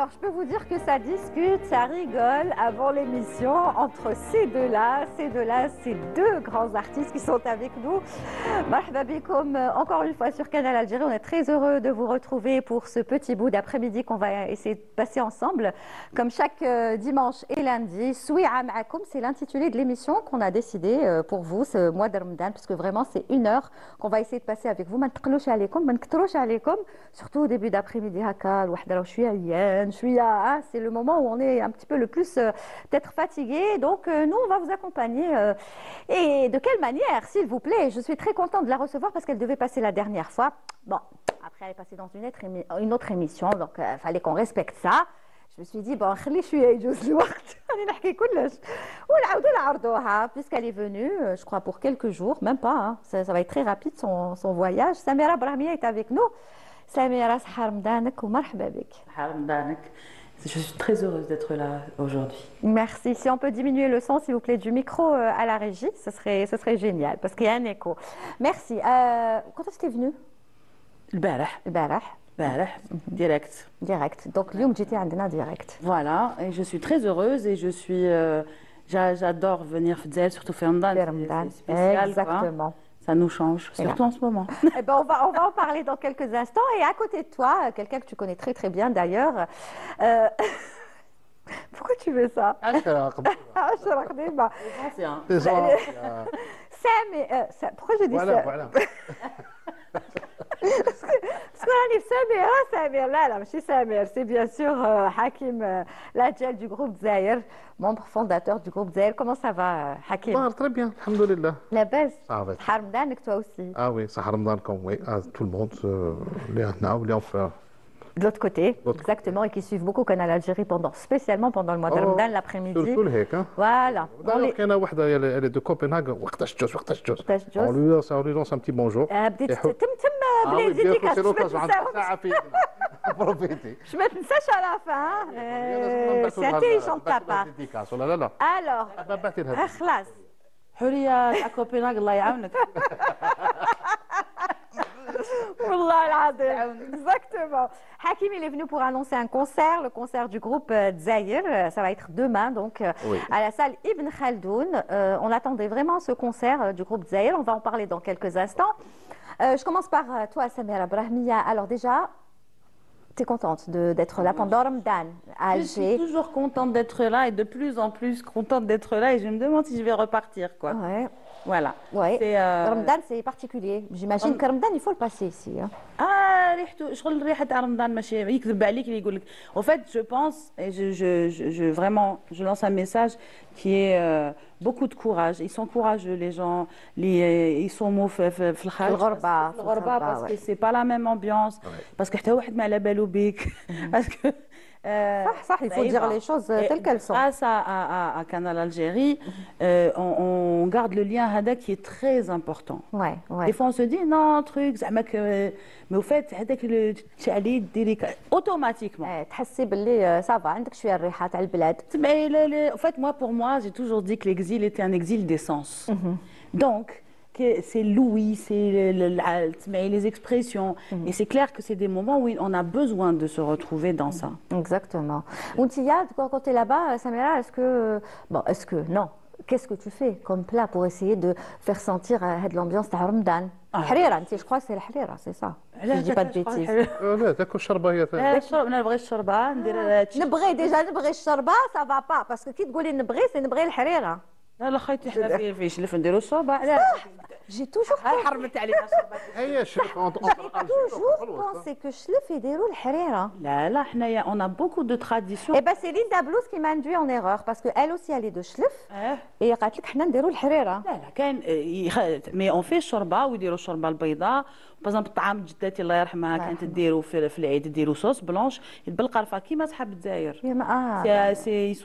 Alors, je peux vous dire que ça discute, ça rigole avant l'émission entre ces deux-là, ces deux grands artistes qui sont avec nous. Marhaba bikoum, encore une fois sur Canal Algérie. On est très heureux de vous retrouver pour ce petit bout d'après-midi qu'on va essayer de passer ensemble. Comme chaque dimanche et lundi, Souia Ma'akoum, c'est l'intitulé de l'émission qu'on a décidé pour vous ce mois de Ramadan, parce que vraiment c'est une heure qu'on va essayer de passer avec vous. Surtout au début d'après-midi, c'est le moment où on est un petit peu le plus peut-être fatigué. Donc nous, on va vous accompagner. Et de quelle manière, s'il vous plaît? Je suis très contente de la recevoir parce qu'elle devait passer la dernière fois. Bon, après elle est passée dans une autre émission, donc il fallait qu'on respecte ça. Je me suis dit, bon, puisqu'elle est venue, je crois, pour quelques jours, même pas, hein, ça va être très rapide son voyage. Samira Brahmia est avec nous. Samira, je suis très heureuse d'être là aujourd'hui. merci. Si on peut diminuer le son, s'il vous plaît, du micro à la régie, ce serait génial, parce qu'il y a un écho. Merci. Quand est-ce que tu es venue? Direct. Donc, Lyoum, j'étais en direct. Voilà, et je suis très heureuse et je suis. J'adore venir Fdzel, surtout Ramadan. C'est spécial. Exactement. Quoi. Ça nous change, surtout en ce moment. Eh ben, on va en parler dans quelques instants. Et à côté de toi, quelqu'un que tu connais très très bien d'ailleurs. Pourquoi tu veux ça? Pourquoi je dis ça? Voilà. Parce qu'on a Samir, là, je suis Samir, c'est bien sûr Hakim Ladjel du groupe Zahir, membre fondateur du groupe Zahir. Comment ça va, Hakim? Très bien, alhamdoulilah. La baisse. Ça va. Ramadan, toi aussi. Ah oui, ça Ramadan comme oui, à tout le monde, les enfants. De l'autre côté, exactement, et qui suivent beaucoup Canal Algérie spécialement pendant le mois de Ramadan, l'après-midi. Surtout le hek, hein. Voilà. D'ailleurs, il y en a une, elle est de Copenhague, وقتاش جوز. On lui lance un petit bonjour. بلي c'est l'occasion, ساعة في profiter. Je me تنساش à la fin. C'est intelligent de ta part. ولا لا. Alors, بعثي لها. خلاص. حورية تاع كوبنهاغ الله يعاونك. Exactement. Hakim, il est venu pour annoncer un concert, le concert du groupe Zahir. Ça va être demain, donc, à la salle Ibn Khaldoun. On attendait vraiment ce concert du groupe Zahir. On va en parler dans quelques instants. Je commence par toi, Samira Brahmia. Alors déjà, tu es contente d'être là pendant Ramadan à Alger? Je suis toujours contente d'être là et de plus en plus contente d'être là et je me demande si je vais repartir, quoi. Ouais. Voilà. Ouais. Ramadan, c'est particulier. J'imagine que Ramadan, il faut le passer ici. Hein. شغل ريحة رمضان ماشي يكذب عليك اللي يقول لك. En fait, je pense et je lance un message qui est beaucoup de courage. Ils sont courageux les gens, ils sont مو في الغربة parce que c'est pas la même ambiance parce que حتى واحد ما على بالو بيك parce que il faut dire les choses telles qu'elles sont. Grâce à Canal Algérie, on garde le lien هذا qui est très important. Ouais. Des fois on se dit non truc mais au fait هذاك تشعلي ديري automatiquement. تحسي باللي صافا عندك شويه الريحه تاع البلاد. En fait pour moi j'ai toujours dit que l'exil était un exil d'essence. Donc c'est l'ouïe, c'est les expressions. Et c'est clair que c'est des moments où on a besoin de se retrouver dans ça. Exactement. Ountia, quand tu es là-bas, Samira, non. Qu'est-ce que tu fais comme plat pour essayer de faire sentir l'ambiance de Ramadan? Harira, je crois que c'est le harira, c'est ça. Je ne dis pas de bêtises. لا تاكل شربة هي. أنا نبغي الشوربة ندير. نبغي الشربة ça va pas parce que كي تقولي نبغي نبغي الحريرة. لا خيتي حنا في شلف نديرو الشوربة. J'ai toujours حرمت علينا الشوربة. هي شلف. toujours pensé que شلف يديروا الحريرة. لا حنايا on a beaucoup de traditions. Eh ben c'est Linda Blouse qui m'a induit en erreur parce que elle aussi elle est de شلف. Et قالت لك حنا نديروا الحريرة. لا كاين mais on fait الشوربة ويديروا الشوربة البيضاء. باغ طعام جدتي الله يرحمها كانت ديروا في العيد ديروا صوص بلانش بالقرفة كيما صحاب الجزائر.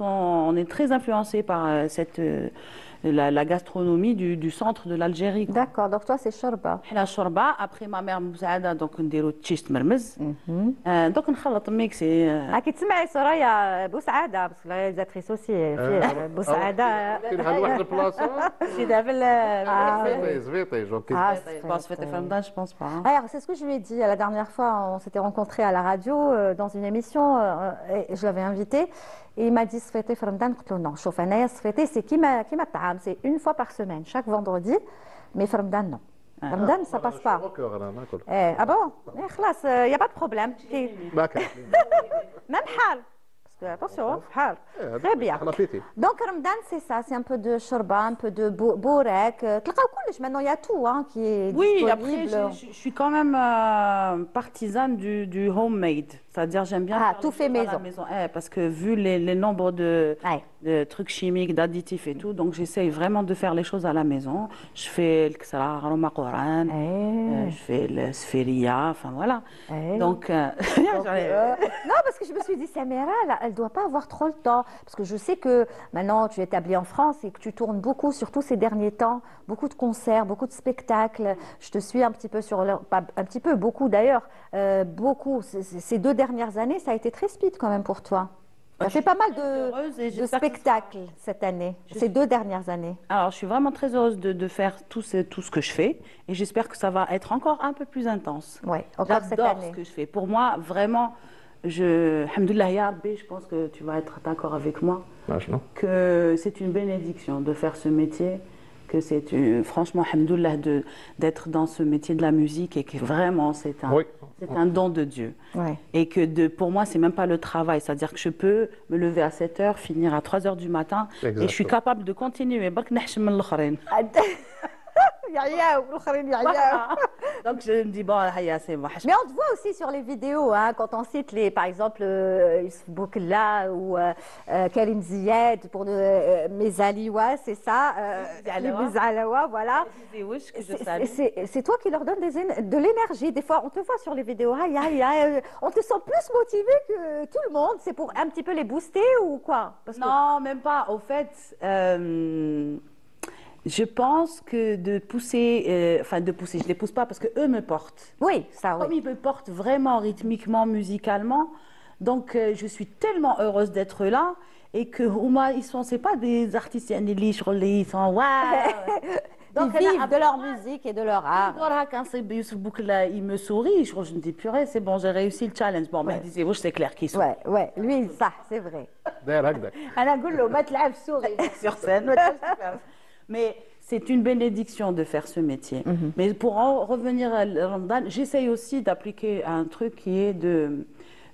On est très influencé par la gastronomie du centre de l'Algérie, D'accord, donc toi c'est shorba. حنا شوربه ابخي ما مير مساعده دونك نديرو تشيست مرمز دونك نخلط ميكسي كي تسمعي سرايا بوسعاده بس لا رياليزاتريس اوسي بوسعاده كاين واحد البلاصه شي دابا زفيطي جوك باس فيتي في رمضان جو بونس با Alors, c'est ce que je lui ai dit la dernière fois, on s'était rencontrés à la radio dans une émission, et je l'avais invité, et il m'a dit Sfété Framdan, non, chauffe Sfété, c'est qui m'a c'est une fois par semaine, chaque vendredi, mais Framdan, non. Framdan, ça passe pas. Ah bon il n'y a pas de problème. Même Hal. Attention, très bien. Donc Ramadan, c'est ça, c'est un peu de shorba, un peu de bourek. Maintenant, il y a tout qui est disponible. Oui, après, je suis quand même partisane du homemade. C'est-à-dire, j'aime bien faire tout fait maison. À la maison. Parce que vu les nombres de trucs chimiques, d'additifs et tout, donc j'essaye vraiment de faire les choses à la maison. Je fais le ksara, aroma Coran, je fais le sféria, enfin voilà. Donc, non, parce que je me suis dit, Samira, elle ne doit pas avoir trop le temps. Parce que je sais que maintenant, tu es établie en France et que tu tournes beaucoup, surtout ces derniers temps, beaucoup de concerts, beaucoup de spectacles. Je te suis un petit peu sur leur... Pas un petit peu, beaucoup d'ailleurs. Beaucoup. Ces 2 dernières années, ça a été très speed quand même pour toi. Tu as fait pas mal de spectacles cette année, ces 2 dernières années. Alors, je suis vraiment très heureuse de faire tout ce que je fais. Et j'espère que ça va être encore un peu plus intense. Oui, encore cette année. J'adore ce que je fais. Pour moi, vraiment... Alhamdoulilah ya Rabbi, je pense que tu vas être d'accord avec moi, que c'est une bénédiction de faire ce métier, que c'est franchement alhamdoulilah d'être dans ce métier de la musique et que vraiment c'est un don de Dieu. Et que pour moi c'est même pas le travail, c'est-à-dire que je peux me lever à 7 heures, finir à 3 heures du matin. Exactement. Et je suis capable de continuer. Donc je me dis bon, c'est bon. Mais on te voit aussi sur les vidéos, quand on cite par exemple Youssef Boukla ou Karim Zied pour Mezaliwa, c'est ça, les Mezalawa, voilà. C'est toi qui leur donne de l'énergie. Des fois, on te voit sur les vidéos, on te sent plus motivé que tout le monde. C'est pour un petit peu les booster ou quoi? Non, même pas. Au fait. Je pense que de pousser, je ne les pousse pas parce qu'eux me portent. Oui, ça, oui. Comme ils me portent vraiment rythmiquement, musicalement, donc je suis tellement heureuse d'être là et que c'est pas des artistes, ils sont donc ils vivent de leur musique et de leur art. Quand il me sourit, je me dis purée, c'est bon, j'ai réussi le challenge. Bon, mais c'est clair qu'il sourit. Ouais, lui, ça, c'est vrai. Sur scène. Mais c'est une bénédiction de faire ce métier. Mais pour en revenir à Ramadan, j'essaye aussi d'appliquer un truc qui est de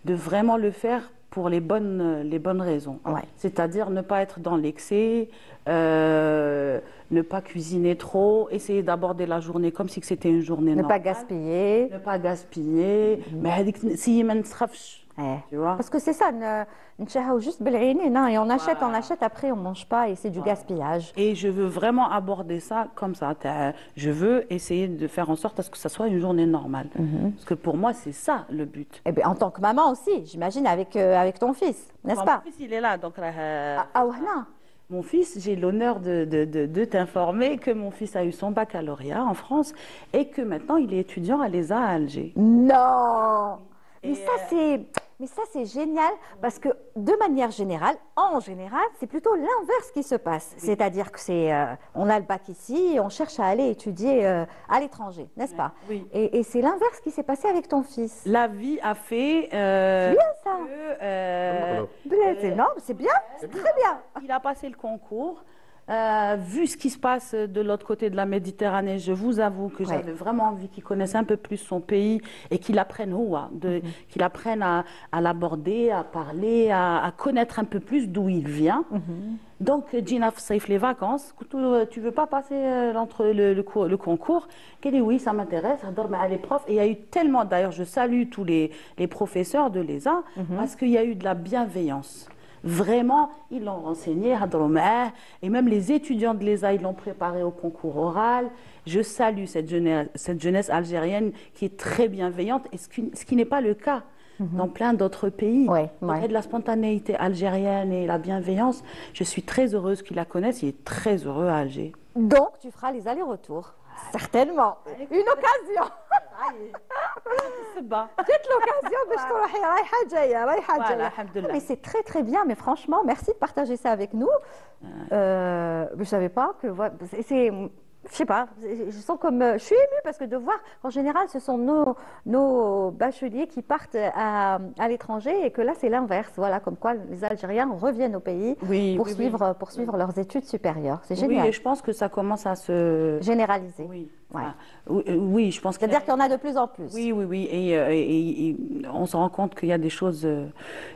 vraiment le faire pour les bonnes raisons. C'est-à-dire ne pas être dans l'excès, ne pas cuisiner trop, essayer d'aborder la journée comme si c'était une journée normale. Ne pas gaspiller. Ne pas gaspiller. Mais si tu vois? Parce que c'est ça, juste et on achète, après on mange pas et c'est du gaspillage. Et je veux vraiment aborder ça comme ça. Je veux essayer de faire en sorte à ce que ça soit une journée normale. Parce que pour moi, c'est ça le but. Et bien, en tant que maman aussi, j'imagine, avec ton fils, n'est-ce pas? Mon fils, il est là, donc voilà. Mon fils, j'ai l'honneur de t'informer que mon fils a eu son baccalauréat en France et que maintenant il est étudiant à l'ESA à Alger. Non! Mais ça, c'est génial parce que de manière générale, c'est plutôt l'inverse qui se passe. C'est-à-dire que on a le bac ici et on cherche à aller étudier à l'étranger, n'est-ce pas? Oui. Et c'est l'inverse qui s'est passé avec ton fils. La vie a fait c'est bien ça. C'est énorme, c'est bien, c'est très bien. Il a passé le concours. Vu ce qui se passe de l'autre côté de la Méditerranée, je vous avoue que j'avais vraiment envie qu'il connaisse un peu plus son pays et qu'il apprenne qu'il apprenne à l'aborder, à parler, à connaître un peu plus d'où il vient. Donc, Gina Saif les vacances, tu veux pas passer le concours? Qu'elle dit oui, ça m'intéresse, j'adore les profs. Et il y a eu tellement, d'ailleurs, je salue tous les professeurs de l'ESA parce qu'il y a eu de la bienveillance. Vraiment, ils l'ont renseigné, et même les étudiants de l'ESA, ils l'ont préparé au concours oral. Je salue cette jeunesse algérienne qui est très bienveillante, et ce qui n'est pas le cas dans plein d'autres pays. Il y a de la spontanéité algérienne et la bienveillance. Je suis très heureuse qu'ils la connaissent, il est très heureux à Alger. Donc, tu feras les allers-retours. certainement. Une occasion. J'ai l'occasion باش تروحي رايحة جاية رايحة جاية. Mais c'est très très bien, mais franchement, merci de partager ça avec nous. Je savais pas que c'est je sais pas, je sens comme je suis émue parce que de voir qu'en général ce sont nos bacheliers qui partent à l'étranger et que là c'est l'inverse, voilà, comme quoi les Algériens reviennent au pays pour suivre leurs études supérieures. C'est génial. Oui, et je pense que ça commence à se généraliser. Oui. Ouais. Oui, je pense. C'est-à-dire qu'il y en a de plus en plus. Oui, et on se rend compte qu'il y a des choses.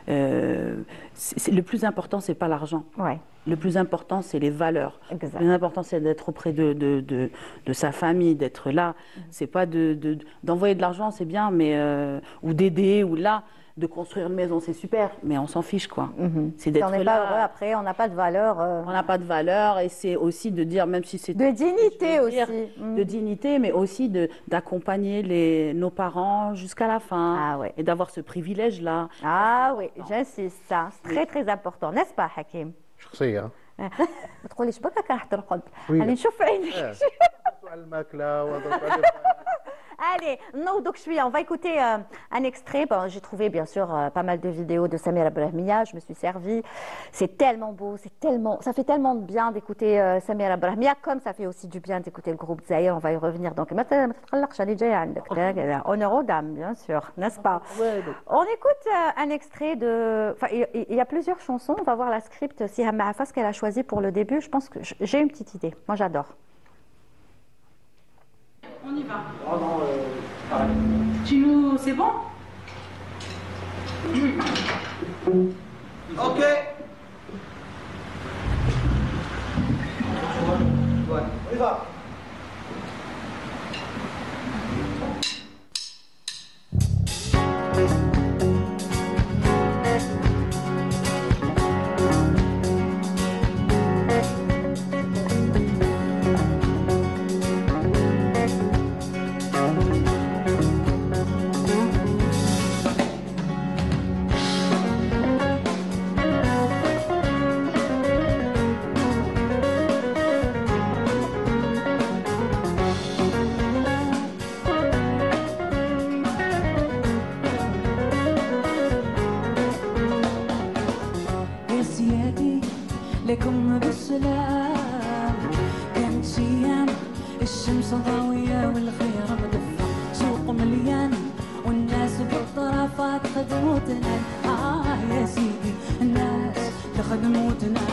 Le plus important, c'est pas l'argent. Ouais. Le plus important, c'est les valeurs. Exact. Le plus important, c'est d'être auprès de sa famille, d'être là. C'est pas d'envoyer de l'argent, c'est bien, mais ou d'aider ou là. De construire une maison, c'est super, mais on s'en fiche, quoi. C'est d'être là. On n'est pas heureux après, on n'a pas de valeur. On n'a pas de valeur, et c'est aussi de dire, même si c'est... De dignité aussi. De dignité, mais aussi d'accompagner nos parents jusqu'à la fin. Ah, ouais. Et d'avoir ce privilège-là. Ah oui, j'insiste, ça. C'est très très important, n'est-ce pas, Hakim? شخصية. ما تقوليش بكا راح ترقد. Oui. allez نشوف عينك. على الماكلة Allez, non, donc on va écouter un extrait. Bon, j'ai trouvé bien sûr pas mal de vidéos de Samira Brahmia, je me suis servie. C'est tellement beau, ça fait tellement de bien d'écouter Samira Brahmia, comme ça fait aussi du bien d'écouter le groupe Zahir. On va y revenir. Donc, honneur aux dames, bien sûr, n'est-ce pas? On écoute un extrait de. Enfin, il y a plusieurs chansons. On va voir la script, si Hamafa, ce qu'elle a choisi pour le début. Je pense que j'ai une petite idée. Moi, j'adore. On y va. Oh non, c'est bon? Ok. Ouais, on y va. لكم بالسلام كانت ايام الشمس ضاويه والخير مدفع سوق مليان والناس بالطرفات خدم وتنال يا سيدي الناس تخدم وتنال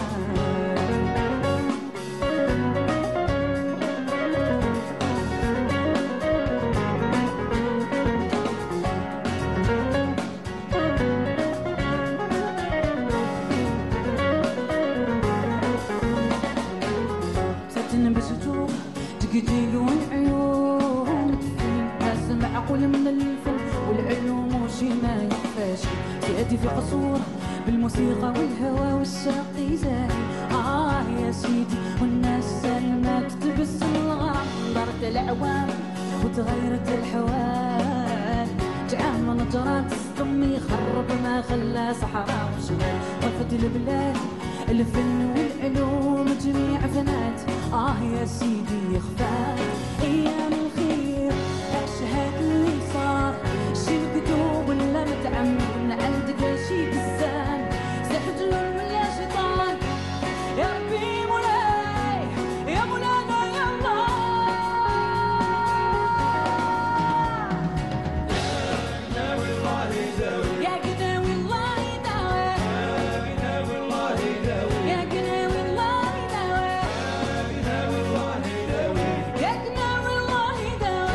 تقتيل والعيون تفين ناس معقول من الفن والعلوم وشي ما يخفاش سيادي في قصور بالموسيقى والهوى والشاقي زاهي يا سيدي والناس سلمات تبسم الغرام دارت الأعوام وتغيرت الحوال تعامل جرات الصم يخرب ما خلى صحراء وشمال طفت البلاد الفن والعلوم جميع فنات يا سيدي يخفى ايام الخير اشهد اللي صار شي مكتوب ولا متعمد من عندك شي قسام سحجل ولا شيطان يا ربي مولاي يا مولانا يا الله يا قداوي الله يداوي يا قداوي الله يداوي يا قداوي الله يداوي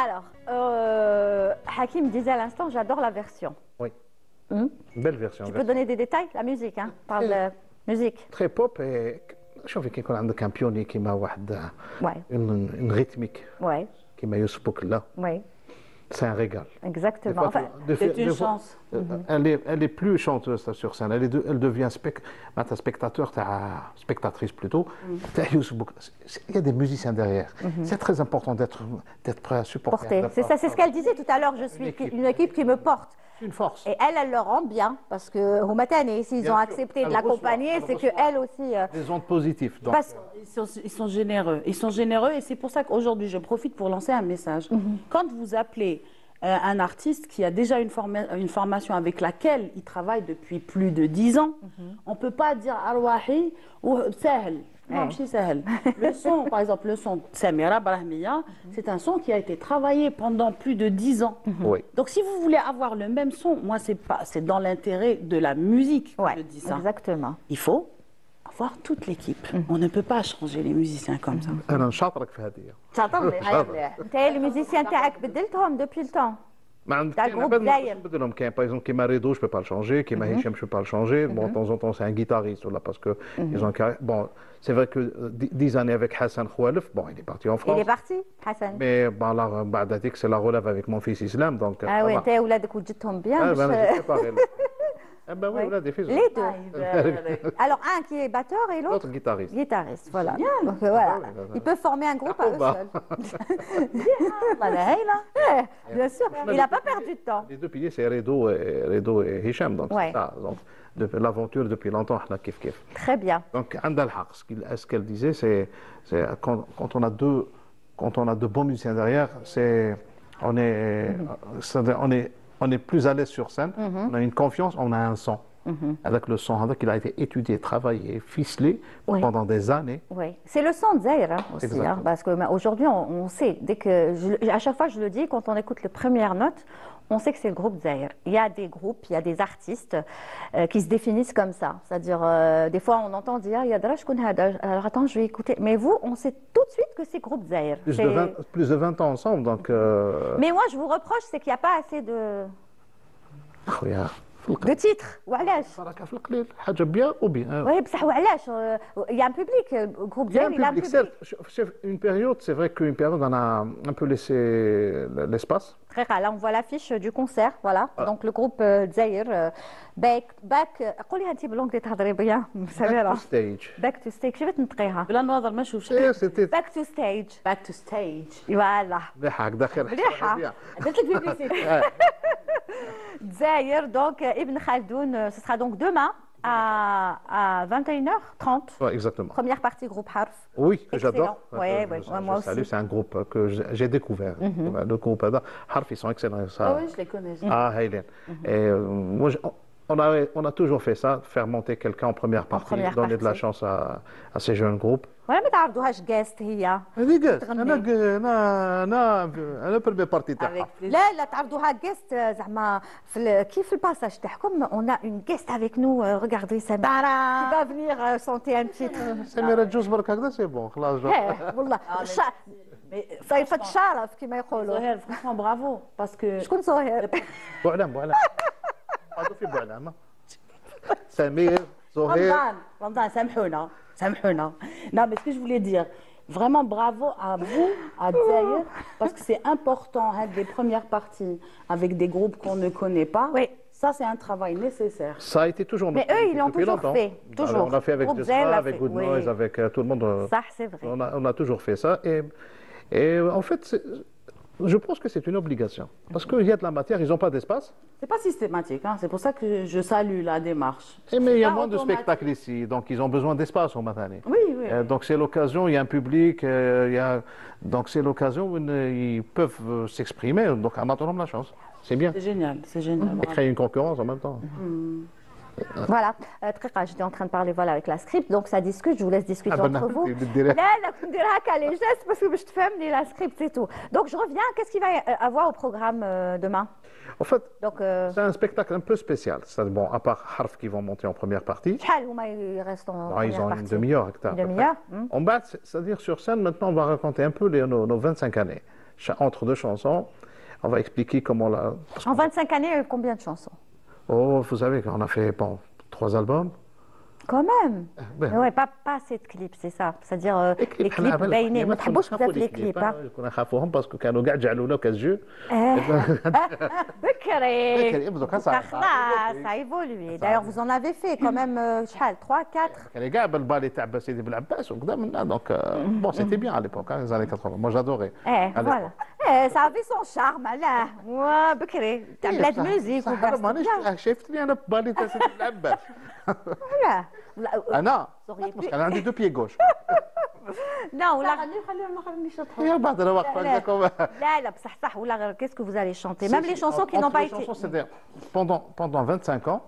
Alors, Hakim disait à l'instant, j'adore la version. Oui. Belle version. Tu peux donner des détails? La musique, hein? Parle de musique. Très pop et شوفي كي يكون عندك ان بيوني كيما واحد Ouais, une rythmique ouais, كيما يوسف بوكلا ouais. c'est un régal. Exactement. Enfin, C'est une chance. Elle est plus chanteuse sur scène, elle devient spectateur, spectatrice plutôt. Il y a des musiciens derrière. C'est très important d'être prêt à supporter. porter. C'est ça, c'est ce qu'elle disait tout à l'heure. Je suis une équipe qui me porte. C'est une force. Et elle le rend bien, parce que Huma Tani, s'ils Bien ont sûr, accepté elle de l'accompagner, reçoit, c'est elle reçoit. qu'elle aussi... Des ondes positives. Donc, parce- Ils sont généreux. Ils sont généreux et c'est pour ça qu'aujourd'hui, je profite pour lancer un message. Quand vous appelez un artiste qui a déjà une formation avec laquelle il travaille depuis plus de 10 ans, on ne peut pas dire Arwahi ou Sahel. Non, Ouais. c'est Sahel. Le son, par exemple, le son Samira Brahmiya, c'est un son qui a été travaillé pendant plus de 10 ans. oui. Donc, si vous voulez avoir le même son, moi, c'est dans l'intérêt de la musique que Ouais, je dis ça. exactement. Il faut avoir toute l'équipe. On ne peut pas changer les musiciens comme ça. أنا نشاطرك في هذه. انت les musiciens تاعك بدلتهم depuis le temps. ما عندك تاع كاين الجروب عباد ما داير. نقدرش نبدلهم كاين باغ اكزومبل كيما ريدو جو بو با الشونجي كيما هشام جو با الشونجي بون طون زون طون سي ان guitariste ولا باسكو ils ont bon c'est vrai que 10 années avec Hassan Khoualef bon il est parti en Il France est parti, Hassan. mais bon là بعد هذيك c'est la relève avec mon fils Islam donc Ah oui, انت ولادك وجدتهم bien. ah باش- ben j'ai préparé ah ben oui Ouais. ولادي فيز Les deux. Alors un qui est batteur et l'autre l'autre guitariste guitariste, voilà. Donc voilà, Ah oui, ils peuvent former un groupe à eux bah. seuls. Voilà, hey, là. Bien sûr, il n'a pas perdu de temps. les deux piliers c'est Redo et Hicham donc Ouais. c'est ça donc l'aventure depuis longtemps احنا كيف كيف Très bien. Donc, عندها الحق. Ce qu'elle disait, c'est quand on a de bons musiciens derrière, on est plus à l'aise sur scène, on a une confiance, on a un son. Avec le son, il a été étudié, travaillé, ficelé Oui. pendant des années. Oui, c'est le son de Zahir aussi, Exactement. parce que aujourd'hui on sait, à chaque fois je le dis, quand on écoute les premières notes, on sait que c'est le groupe Zahir. Il y a des groupes, il y a des artistes qui se définissent comme ça. C'est-à-dire, des fois on entend dire, alors attends, je vais écouter. Mais vous, on sait tout de suite que c'est groupe Zahir. Plus de 20 ans ensemble, donc... Mais moi, je vous reproche, c'est qu'il n'y a pas assez خويا في de القليل titres. وعلاش صراحة في القليل حاجة بيان ou bien. Oui, بصح وعلاش il y a un public, le groupe Il y a Zahir, un il a un public, public. certes. C'est une période, c'est vrai qu'une période, on a un peu laissé l'espace. Très rare. Là, on voit l'affiche du concert, voilà. Donc le groupe Zahir, back. قولي هانتي باللونج دي تهضري بيان سميرة. Stage. Back to stage. كيف تنطقيها؟ بلا نواظر ما نشوفش. C'était Back to stage. Back to stage. Voilà. مليحة هكذا خير. مليحة. درت لك بيبليسيتي. Zahir, donc Ibn Khaldoun, ce sera donc demain à 21h30. Ouais, exactement. Première partie groupe Harf. Oui, que Excellent. j'adore. Ouais, ouais, Je moi salue, aussi. c'est un groupe que j'ai découvert. Le groupe Ada. Harf, ils sont excellents. Ça. Ah oui, je les connais. Ah, Hélène. Et moi, on a toujours fait ça, faire monter quelqu'un en première partie, première donner de la partie. chance à ces jeunes groupes. ولا ما تعرضوهاش جاست هي. انا برمي بارتي تاعها. Avec plaisir. لا تعرضوها جيست زعما كيف الباساج تاعكم on a une guest avec nous regardez Samira qui va venir chanter un titre سميرة جوز برك هكذا سي بون خلاص. والله Mais صيفة الشرف كما يقولوا Zoher, franchement, bravo. Parce que شكون زهير بوعلام هذا في بوعلام. سمير زهير. Ramadan, سامحونا. Non, mais ce que je voulais dire, vraiment bravo à vous, à Zahir, parce que c'est important, hein, des premières parties avec des groupes qu'on ne connaît pas. Oui. Ça, c'est un travail nécessaire. Ça a été toujours Mais notre eux, ils l'ont depuis toujours longtemps. fait, toujours. Alors, on l'a fait avec Groupe Desma, Zahir l'a avec fait, Good oui. Noise, avec tout le monde. ça c'est vrai On a toujours fait ça. Et en fait, je pense que c'est une obligation. Parce qu'il y a de la matière, ils n'ont pas d'espace. C'est pas systématique, hein. C'est pour ça que je salue la démarche. Mais il y a Pas moins de automatique. spectacles ici, donc ils ont besoin d'espace au Matane. Oui, oui. Donc c'est l'occasion, il y a un public, donc c'est l'occasion où ils peuvent s'exprimer. Donc à maintenant, on a la chance. C'est bien. C'est génial, c'est génial. Et créer une concurrence en même temps. voilà دقيقة j'étais en train de parler voilà avec la script donc ça discute je vous laisse discuter Ah ben entre non, vous tu me dirais. لا كنت ندير هكا les gestes parce que باش تفهمني la script c'est tout donc je reviens qu'est-ce qu'il va y avoir au programme demain En fait, donc c'est un spectacle un peu spécial. Bon, à part Harf qui vont monter en première partie, شحال هما يرستوا en ils première ont une partie demi-heure. Une demi-heure En bas, c'est-à-dire sur scène, maintenant, on va raconter un peu nos 25 années. Entre deux chansons, on va expliquer comment la... En 25 années, il y a eu combien de chansons Oh, vous savez qu'on a fait, bon, 3 albums. Quand même Ben, Mais ouais, pas assez de clips, c'est ça. C'est-à-dire les clips باينين ما تحبوش بزاف les clips ها كنا نخافوهم باسكو كانوا كاع جعلونا كالجو. بكري دوكا خلاص ça a évolué. D'ailleurs, vous en avez fait quand même شحال 3 4 كان كاع بالبالي تاع سيدي بالعباس وكذا منا دونك بون سيتي بيان على ليبوك les années 80. Moi j'adorais. voilà. Ça avait son charme, là. Moi, Bekri, t'as plein de musique. صح مانيش شافتني انا ببالي تاع العباس Voilà. انا Vous auriez pu- انا عندي دو بيي غوش Non, ولا خليهم الاخرين يشطحوا. يا بعد انا واقفه لا. لكم لا لا بصح صح ولا qu'est-ce que vous allez chanter même les chansons qui n'ont pas été c'est-à-dire pendant 25 ans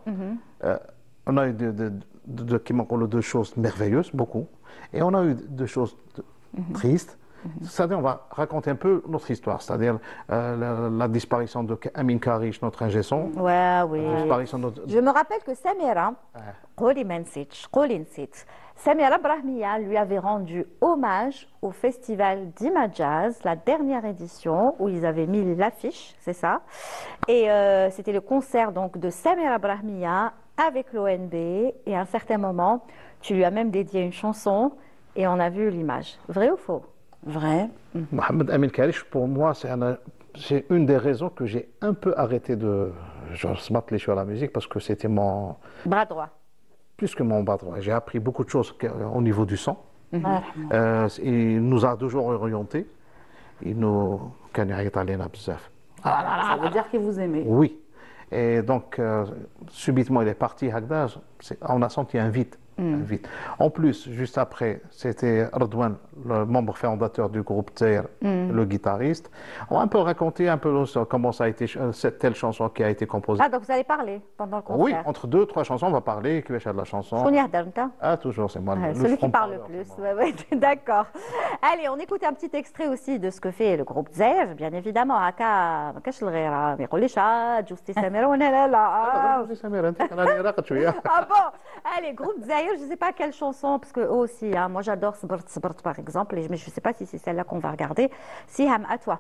on a eu comment on dit, deux choses merveilleuses beaucoup et on a eu deux choses tristes. C'est-à-dire, on va raconter un peu notre histoire, c'est-à-dire la disparition de Amin Karish, notre ingé son, Ouais, la oui. disparition de notre... Je me rappelle que Samira, قولي نسيت. Samira Brahmia lui avait rendu hommage au festival d'Imajaz, la dernière édition, où ils avaient mis l'affiche, c'est ça. Et c'était le concert donc de Samira Brahmia avec l'ONB. Et à un certain moment, tu lui as même dédié une chanson et on a vu l'image. Vrai ou faux? Vrai. Mohamed Amin Karish, pour moi, c'est une des raisons que j'ai un peu arrêté de se battre sur la musique parce que c'était mon... Bras droit. Plus que mon bras droit. J'ai appris beaucoup de choses au niveau du son. Il nous a toujours orientés. Il nous... Ça veut dire que vous aimez. Oui. Et donc, subitement, il est parti, Hagdaj. On a senti un vide. Vite. En plus, juste après, c'était Redouane, le membre fondateur du groupe Tzair, le guitariste. On va un peu raconter un peu comment ça a été, cette telle chanson qui a été composée. Ah, donc vous allez parler pendant le concert. Oui, entre deux, trois chansons, on va parler, qui va de la chanson. شكون يهدر انت؟ Ah, toujours, c'est moi. Celui qui parle le plus. Ouais, ouais, d'accord. Allez, on écoute un petit extrait aussi de ce que fait le groupe Zair, bien évidemment. Haka, ما كاش الغيره، ما يقوليش جوستي سميرة ولا لا لا. Ah bon, allez, groupe Zair, je ne sais pas quelle chanson, parce que eux aussi, hein, moi j'adore Sbrt Sbrt par exemple, mais je ne sais pas si c'est celle-là qu'on va regarder. Siham, à toi.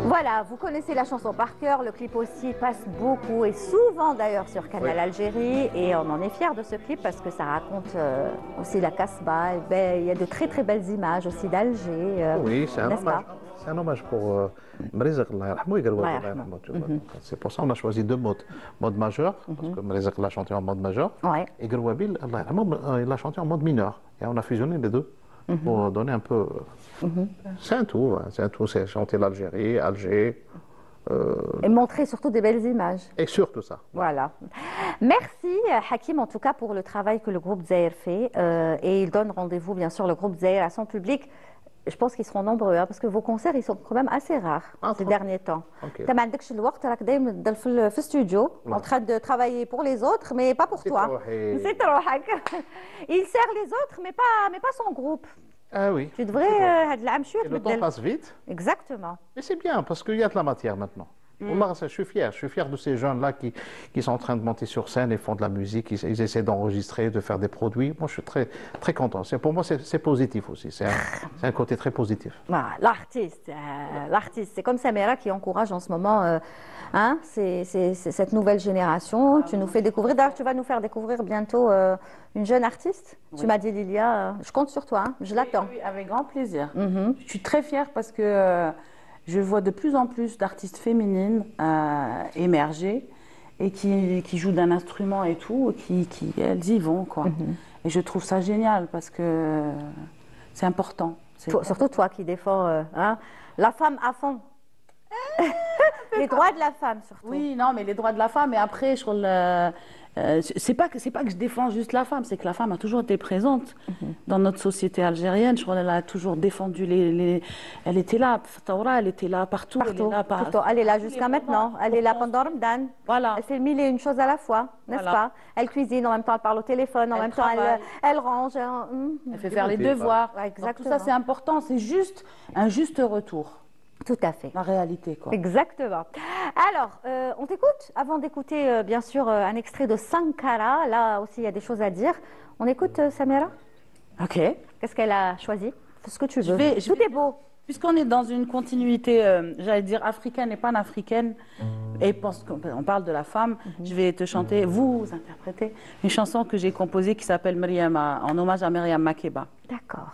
Voilà, vous connaissez la chanson par cœur, le clip aussi passe beaucoup et souvent d'ailleurs sur Canal Algérie et on en est fiers de ce clip parce que ça raconte aussi la Casbah, il y a de très très belles images aussi d'Alger. Oui, c'est un n'est-ce pas? hommage. C'est un hommage pour Mrizek, Allah yarhamou, et Garouab, Allah Allah yarhamou. yarhamou, tu vois. C'est pour ça qu'on a choisi deux modes. Mode majeur, parce que Mrizek l'a chanté en mode majeur, Ouais. et Garouabil, Allah yarhamou, il l'a chanté en mode mineur. Et on a fusionné les deux pour donner un peu. C'est un tout, hein, c'est un tout. C'est chanter l'Algérie, Alger, Et montrer surtout des belles images. et surtout ça. Voilà. Merci Hakim en tout cas pour le travail que le groupe Zahir fait. Et il donne rendez-vous bien sûr le groupe Zahir à son public. Je pense qu'ils seront nombreux hein, parce que vos concerts ils sont quand même assez rares Ah, ces trop. derniers temps. Ok. Tu ما عندكش الوقت راك دايما في studio en Ouais. train de travailler pour les autres mais pas pour C'est toi. روحي. C'est روحك. Il sert les autres mais pas son groupe. Ah oui. Tu devrais هاد العام شوية Et le temps تبدل. passe vite. Exactement. Mais c'est bien, parce qu'il y a de la matière maintenant. Wallah, ça, je suis fier de ces jeunes-là qui sont en train de monter sur scène et font de la musique, ils essaient d'enregistrer, de faire des produits. Moi, je suis très, très content. Pour moi, c'est positif aussi. C'est un côté très positif. Voilà, l'artiste, c'est comme Samira qui encourage en ce moment hein, c'est cette nouvelle génération. Tu nous fais découvrir, d'ailleurs tu vas nous faire découvrir bientôt une jeune artiste. Tu m'as dit Lilia, je compte sur toi, hein, je l'attends. Oui, avec grand plaisir. Je suis très fière parce que je vois de plus en plus d'artistes féminines émerger et qui jouent d'un instrument et tout, elles y vont, quoi. Et je trouve ça génial parce que c'est important. Surtout toi qui défends hein, la femme à fond. Les droits de la femme surtout. Oui, non, mais les droits de la femme, et après, c'est pas que je défends juste la femme, c'est que la femme a toujours été présente dans notre société algérienne. Je crois qu'elle a toujours défendu elle était là, Fataoura, elle était là partout. Elle est Partout, là, tout le temps. Elle est là jusqu'à maintenant. Elle est là pendant Ramadan. Voilà. Elle fait mille et une choses à la fois, n'est-ce Voilà. pas? Elle cuisine, en même temps elle parle au téléphone, en Elle même temps travaille. elle range. Elle fait faire les Écoutez, devoirs. voilà. Donc, tout Exactement. ça, c'est important. C'est juste un juste retour, Tout à fait. la réalité, quoi. Exactement. Alors, on t'écoute avant d'écouter bien sûr un extrait de Sankara. Là aussi, il y a des choses à dire. On écoute Samira. Ok. Qu'est-ce qu'elle a choisi? Fais ce que tu veux. je Tout vais- est beau. Puisqu'on est dans une continuité, j'allais dire africaine et panafricaine, et parce qu'on parle de la femme, je vais te chanter, vous interpréter une chanson que j'ai composée qui s'appelle Mariama, en hommage à Mariam Makeba. D'accord.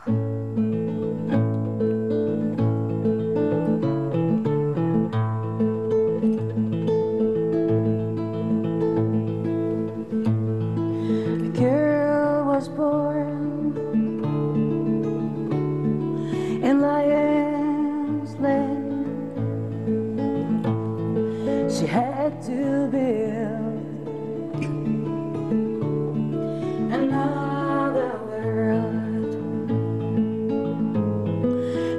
The girl was born in Lion's Land. She had to build another world.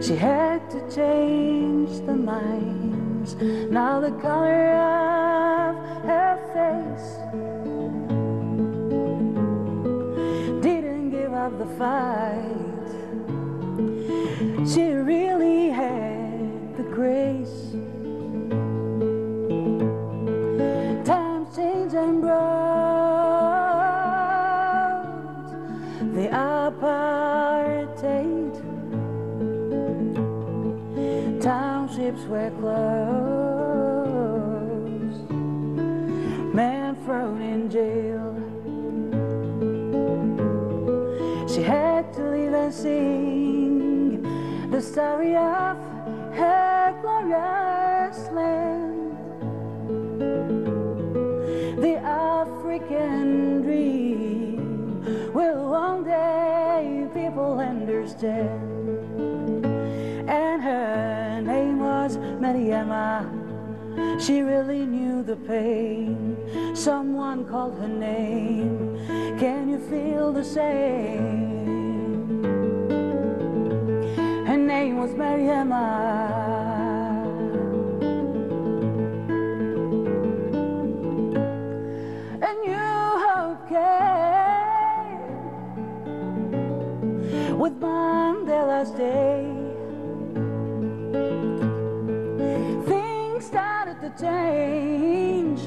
She had to change the minds. Now the color of her face didn't give up the fight. She really had the grace. Times changed and brought the apartheid. Townships were closed, men thrown in jail. She had to leave and sing the story of her glorious land. The African dream will one day people understand. And her name was Mariama. She really knew the pain. Someone called her name. Can you feel the same? Her name was Mariama. A new hope came with Mandela's day. Things started to change.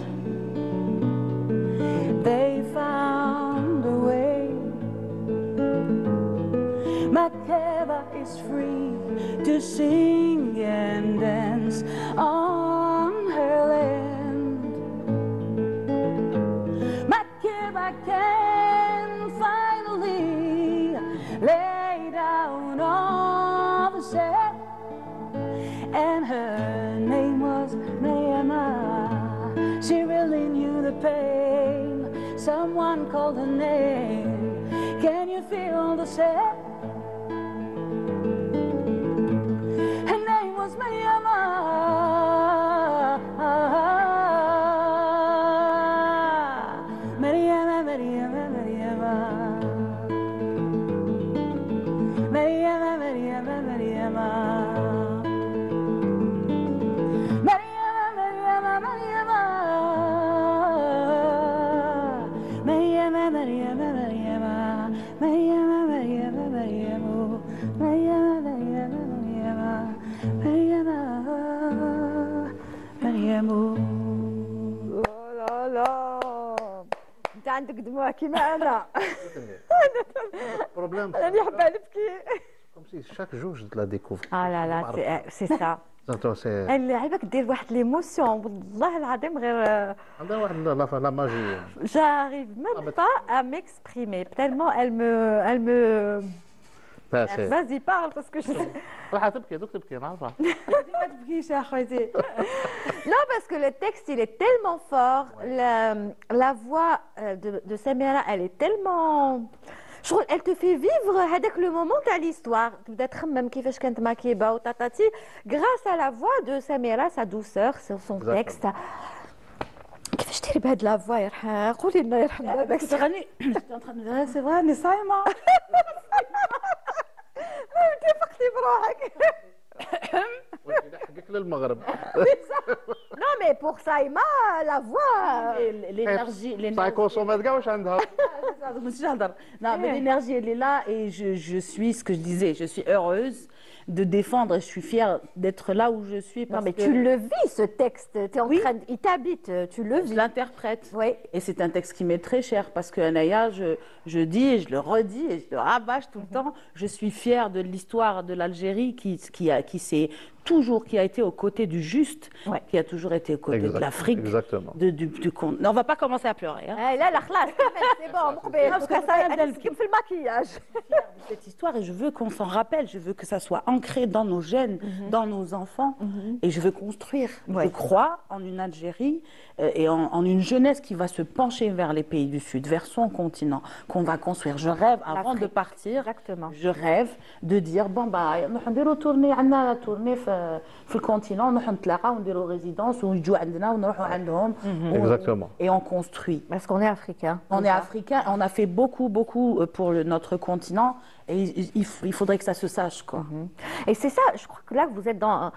They found a way. Makeba is free to sing and dance on her land. Makeba can finally lay down all the set someone called her name. Can you feel the same? Her name was Mariama. Mariama, Mariama, Mariama. Mariama, Mariama, Mariama. Oh là là. انت عندك دموع كيما انا. Problème, راني حابه نبكي. comme si chaque jour je la découvre. اه لا لا سي سا. C'est اللي عيبك دير واحد ليموسيون والله العظيم غير عندها واحد لا ماجي. j'arrive même pas à m'exprimer tellement elle me باسي. vas-y parle parce que je راح تبكي دوك تبكي نعرفها. ما تبكيش يا خويتي. non parce que le texte il est tellement fort la voix de Samira elle est tellement شغل elle te fait vivre هذاك le moment تاع l'histoire تبدا تخمم كيفاش كانت ماكيبه وتاتاتي grâce à la voix de Samira sa douceur sur son texte كيفاش ديري بهاد لا فوا يرحم قولي لنا يرحم بابك تغني سي فري راني صايمه. اتفقتي بروحك حقك للمغرب. non mais pour Saïma la voix L'énergie, صاي كونسومات كاع واش عندها. Non, mais l'énergie, elle est là et je suis ce que je disais, je suis heureuse de défendre et je suis fière d'être là où je suis. non Parce mais que tu le vis ce texte tu es en Oui. train il t'habite tu le je vis l'interprète. oui Et c'est un texte qui m'est très cher parce que Anaya, je dis et je le redis et je le rabâche tout le temps. Je suis fière de l'histoire de l'Algérie qui s'est toujours, qui a été aux côtés du juste, Ouais. qui a toujours été aux côtés de l'Afrique. Exactement. Du compte. Non, on va pas commencer à pleurer. Hein. لا لا خلاص c'est bon مقبل parce que دوكا c'est صاي نسكب في الماكياج Fière de cette histoire et je veux qu'on s'en rappelle, je veux que ça soit ancré dans nos gènes, dans nos enfants et je veux construire. Ouais. Je crois en une Algérie et en une jeunesse qui va se pencher vers les pays du Sud, vers son continent, qu'on va construire. Je rêve, avant de L'Afrique. partir, Exactement. je rêve de dire, bon bah, nous allons tourner, عندنا tourner في الكونتينون, نروحوا نتلاقاو ونديروا résidence ويجوا عندنا ونروحوا عندهم. Exactement. Et on construit. parce qu'on est africain On est africain, on a fait beaucoup pour notre continent et il faudrait que ça se sache quoi. et c'est ça je crois que là vous êtes dans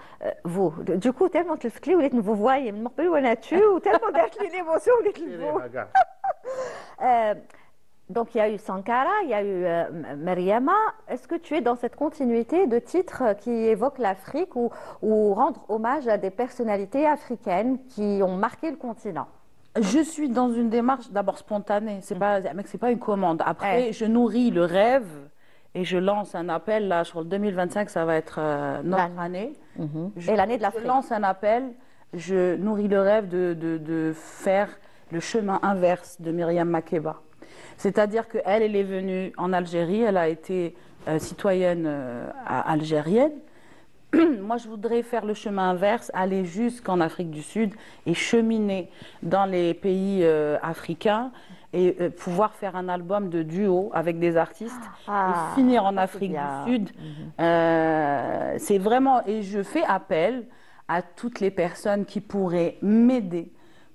vous du coup tellement تلفت لي وليت نفو فواي من قبل وانا تشو وتellement دارت لي ليموسيون وليت نفو donc il y a eu Sankara, il y a eu Mariama. Est-ce que tu es dans cette continuité de titres qui évoquent l'Afrique ou rendre hommage à des personnalités africaines qui ont marqué le continent? Je suis dans une démarche d'abord spontanée, c'est pas une commande. Après, je nourris le rêve et je lance un appel là sur le 2025, ça va être notre année. Et l'année de Je l'Afrique. lance un appel, je nourris le rêve de faire le chemin inverse de Myriam Makeba. C'est-à-dire qu'elle, elle est venue en Algérie, elle a été citoyenne algérienne. Moi, je voudrais faire le chemin inverse, aller jusqu'en Afrique du Sud et cheminer dans les pays africains et pouvoir faire un album de duo avec des artistes et finir en Afrique du Sud. C'est vraiment, et je fais appel à toutes les personnes qui pourraient m'aider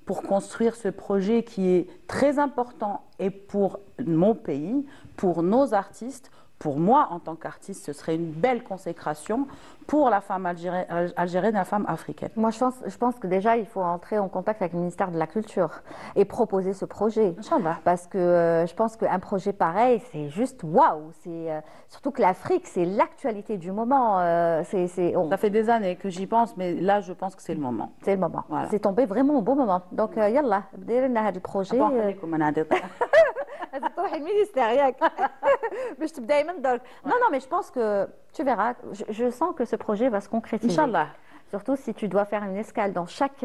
pour construire ce projet qui est très important et pour mon pays, pour nos artistes. Pour moi, en tant qu'artiste, ce serait une belle consécration pour la femme algérienne et la femme africaine. Moi, je pense que déjà, il faut entrer en contact avec le ministère de la Culture et proposer ce projet. Inch'Allah. Parce que je pense qu'un projet pareil, c'est juste waouh. Surtout que l'Afrique, c'est l'actualité du moment. Ça fait des années que j'y pense, mais là, je pense que c'est le moment. C'est le moment. Voilà. C'est tombé vraiment au bon moment. Donc, yallah, بدير لنا هذا البروجي. هذا تروحي المينيستير ياك باش تبداي من درك. Non, mais je pense que tu verras. Je sens que ce projet va se concrétiser. Inch'Allah. Surtout si tu dois faire une escale dans chaque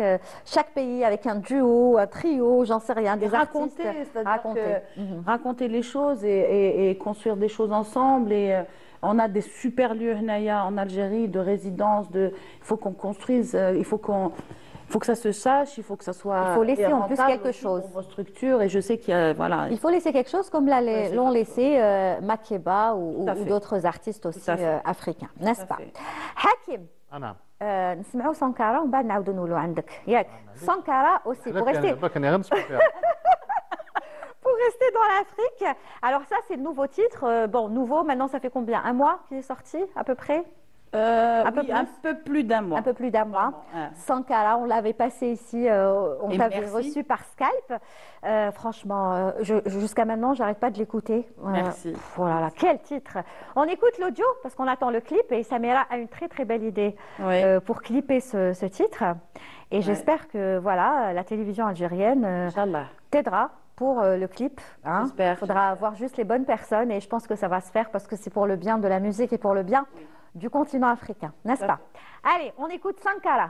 pays avec un duo, un trio, j'en sais rien, des raconter, artistes. c'est-à-dire raconter les choses et construire des choses ensemble. Et on a des super lieux en Algérie de résidence. Il faut qu'on construise, il faut que ça se sache, il faut que ça soit. Il faut laisser en plus rentable quelque aussi chose. pour vos structures, et je sais qu'il y a, voilà. Il faut laisser quelque chose comme c'est l'ont ça. laissé Makeba ou Tout à fait. d'autres artistes aussi à fait. africains, n'est-ce Tout à pas? fait. Hakim, نعم. نسمعوا سانكارا ومن بعد نعاودوا نولوا عندك ياك سانكارا aussi pour rester كان غنسمع فيها. pour rester dans l'Afrique. Alors ça c'est le nouveau titre. Bon, nouveau, maintenant ça fait combien? Un mois qu'il est sorti à peu près? Un peu plus d'un mois. Un peu plus d'un mois. Ouais. Sankara, on l'avait passé ici, on Et t'avait merci. reçu par Skype. Franchement, jusqu'à maintenant, j'arrête pas de l'écouter. Merci. Oh là là, quel titre! On écoute l'audio parce qu'on attend le clip et Samira a une très très belle idée Oui. pour clipper ce titre. Et j'espère que voilà, la télévision algérienne Inch'Allah. t'aidera pour le clip. Hein. J'espère. Il faudra avoir juste les bonnes personnes et je pense que ça va se faire parce que c'est pour le bien de la musique et pour le bien du continent africain, n'est-ce pas? Allez, on écoute Sankara.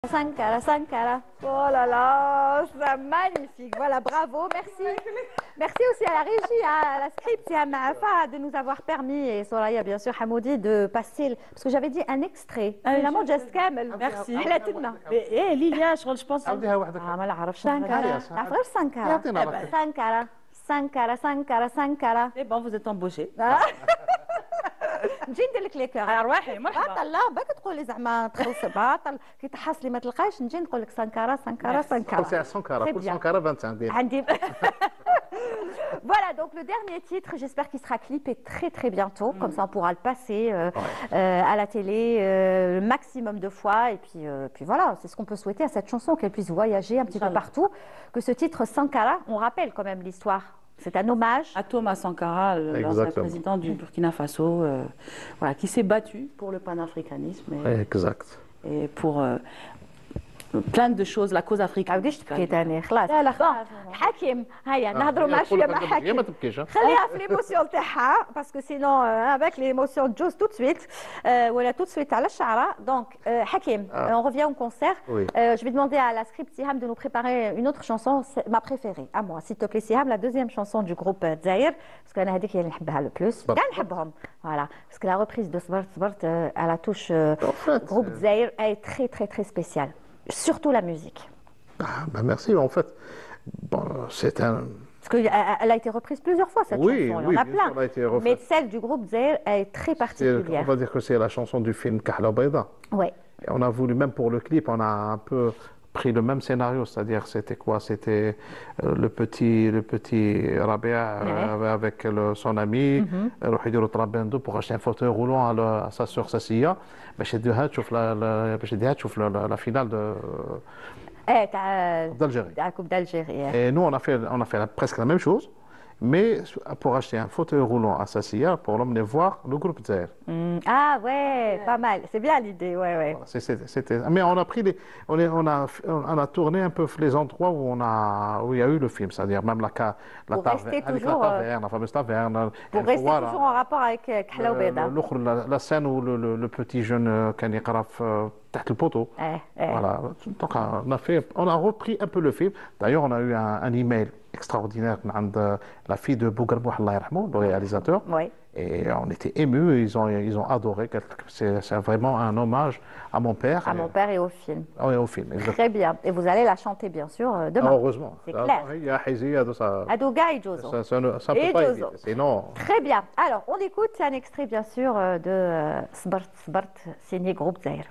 Sankara, Sankara. Oh là là, c'est magnifique. Voilà, bravo, merci. Merci aussi à la régie, à la script et à Maafa de nous avoir permis, et Soraya bien sûr, Hamoudi, de passer, parce que j'avais dit un extrait. Finalement, Just Kamel. Merci. حلاتنا. ايه ليليا شغل je pense. عاوديها وحدك. ما نعرفش سانكارا. تعرف غير سانكارا. يعطينا بركة. سانكارا، سانكارا، سانكارا، سانكارا. C'est bon, vous êtes embauché. نجي ندير لك لي كور. ارواحي مرحبا. باطل لا باك تقولي زعما تخلص باطل كي تحصلي ما تلقاش نجي نقول لك سانكارا سانكارا سانكارا. قلتي على سانكارا Très كل bien. سانكارا 25 ديال. عندي Voilà, donc le dernier titre, j'espère qu'il sera clippé très très bientôt, comme ça on pourra le passer à la télé le maximum de fois, et puis voilà, c'est ce qu'on peut souhaiter à cette chanson, qu'elle puisse voyager un petit peu Inch'Allah. partout, que ce titre Sankara, on rappelle quand même l'histoire, c'est un hommage. À Thomas Sankara, l'ancien Exactement. président du Burkina Faso, voilà, qui s'est battu pour le panafricanisme Exact. et pour plein de choses, la cause africaine. عاوديش تبكي تاني خلاص. لا لا بون خلاص. حكيم هيا نهضروا مع شويه مع هي حكيم. ما تبكيش ها. خليها في ليموسيون تاعها باسكو سينون افيك ليموسيون تجوز تو سويت ولا تو سويت على الشعره. دونك حكيم on revient au concert. Oui. Je vais demander à la script Siham de nous préparer une autre chanson, ma préférée à moi, s'il te plaît Siham, la deuxième chanson du groupe Zaïr, parce que هذيك هي اللي نحبها le plus. كاع نحبهم. Voilà, parce que la reprise de صبرت صبرت à la touche groupe Zaïr est très très très spéciale. Surtout la musique. Bah, merci. En fait, bon, c'est un. Parce qu'elle a été reprise plusieurs fois, cette Oui, chanson. Il y oui, en a bien plein. sûr, elle a été refaite. Mais celle du groupe Zaïr est très On particulière. va dire que c'est la chanson du film Kahla Bayda. Ouais. Et on a voulu, même pour le clip, on a un peu pris le même scénario, c'est-à-dire c'était quoi? C'était le petit Rabia avec son ami, pour acheter un fauteuil roulant à sa sœur Sassia. باش يديها تشوف la finale d'Algérie. À la Coupe d'Algérie. Et nous, on a fait presque la même chose, mais pour acheter un fauteuil roulant à Sassia, pour l'emmener voir le groupe Zaïr. Ah ouais, pas mal. C'est bien l'idée, ouais, ouais. Voilà, mais on a pris on a tourné un peu les endroits où il y a eu le film, c'est-à-dire même la Pour rester toujours, taverne, la fameuse taverne. Pour rester toujours en rapport avec Kahla Obeida. La scène où le petit jeune كان يقرا تحت البوتو. Voilà. Donc on a repris un peu le film. D'ailleurs, on a eu un email extraordinaire de la fille de Bougarboua, Allah yarhamou, le réalisateur. Oui. Et on était émus, ils ont adoré. C'est vraiment un hommage à mon père. À mon père et au film. Oui, au film, exactement. Très bien. Et vous allez la chanter, bien sûr, demain. Heureusement. C'est clair. Il y a Hizia de ça. Adouga et Jozo. Ça ne peut pas éviter. Sinon. Très bien. Alors, on écoute un extrait, bien sûr, de Sbart Sbart, signé groupe Zaïr.